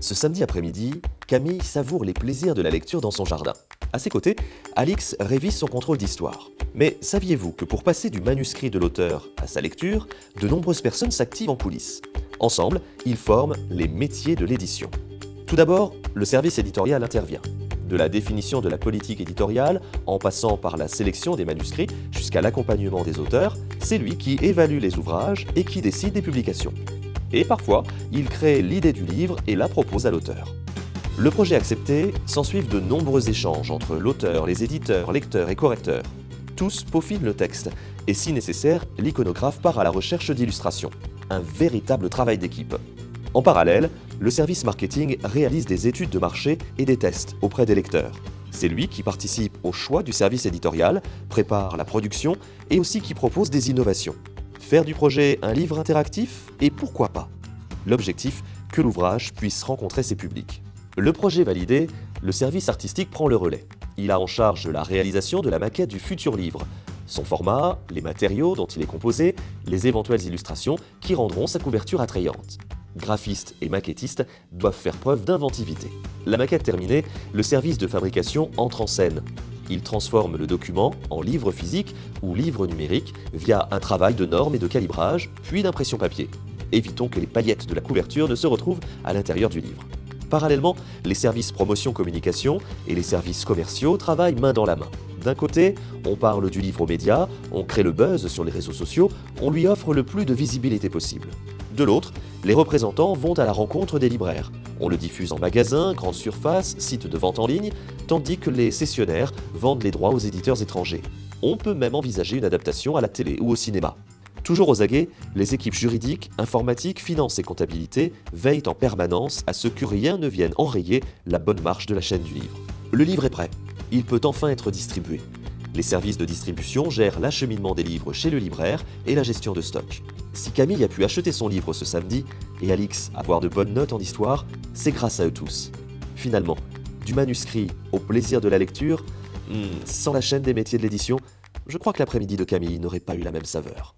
Ce samedi après-midi, Camille savoure les plaisirs de la lecture dans son jardin. À ses côtés, Alix révise son contrôle d'histoire. Mais saviez-vous que pour passer du manuscrit de l'auteur à sa lecture, de nombreuses personnes s'activent en coulisses. Ensemble, ils forment les métiers de l'édition. Tout d'abord, le service éditorial intervient. De la définition de la politique éditoriale, en passant par la sélection des manuscrits jusqu'à l'accompagnement des auteurs, c'est lui qui évalue les ouvrages et qui décide des publications. Et parfois, il crée l'idée du livre et la propose à l'auteur. Le projet accepté, s'ensuivent de nombreux échanges entre l'auteur, les éditeurs, lecteurs et correcteurs. Tous peaufinent le texte, et si nécessaire, l'iconographe part à la recherche d'illustrations. Un véritable travail d'équipe. En parallèle, le service marketing réalise des études de marché et des tests auprès des lecteurs. C'est lui qui participe au choix du service éditorial, prépare la production et aussi qui propose des innovations. Faire du projet un livre interactif et pourquoi pas. L'objectif, que l'ouvrage puisse rencontrer ses publics. Le projet validé, le service artistique prend le relais. Il a en charge la réalisation de la maquette du futur livre, son format, les matériaux dont il est composé, les éventuelles illustrations qui rendront sa couverture attrayante. Graphistes et maquettistes doivent faire preuve d'inventivité. La maquette terminée, le service de fabrication entre en scène. Il transforme le document en livre physique ou livre numérique via un travail de normes et de calibrage, puis d'impression papier. Évitons que les paillettes de la couverture ne se retrouvent à l'intérieur du livre. Parallèlement, les services promotion-communication et les services commerciaux travaillent main dans la main. D'un côté, on parle du livre aux médias, on crée le buzz sur les réseaux sociaux, on lui offre le plus de visibilité possible. De l'autre, les représentants vont à la rencontre des libraires. On le diffuse en magasin, grande surface, site de vente en ligne, tandis que les cessionnaires vendent les droits aux éditeurs étrangers. On peut même envisager une adaptation à la télé ou au cinéma. Toujours aux aguets, les équipes juridiques, informatiques, finances et comptabilité veillent en permanence à ce que rien ne vienne enrayer la bonne marche de la chaîne du livre. Le livre est prêt. Il peut enfin être distribué. Les services de distribution gèrent l'acheminement des livres chez le libraire et la gestion de stock. Si Camille a pu acheter son livre ce samedi et Alix avoir de bonnes notes en histoire, c'est grâce à eux tous. Finalement, du manuscrit au plaisir de la lecture, sans la chaîne des métiers de l'édition, je crois que l'après-midi de Camille n'aurait pas eu la même saveur.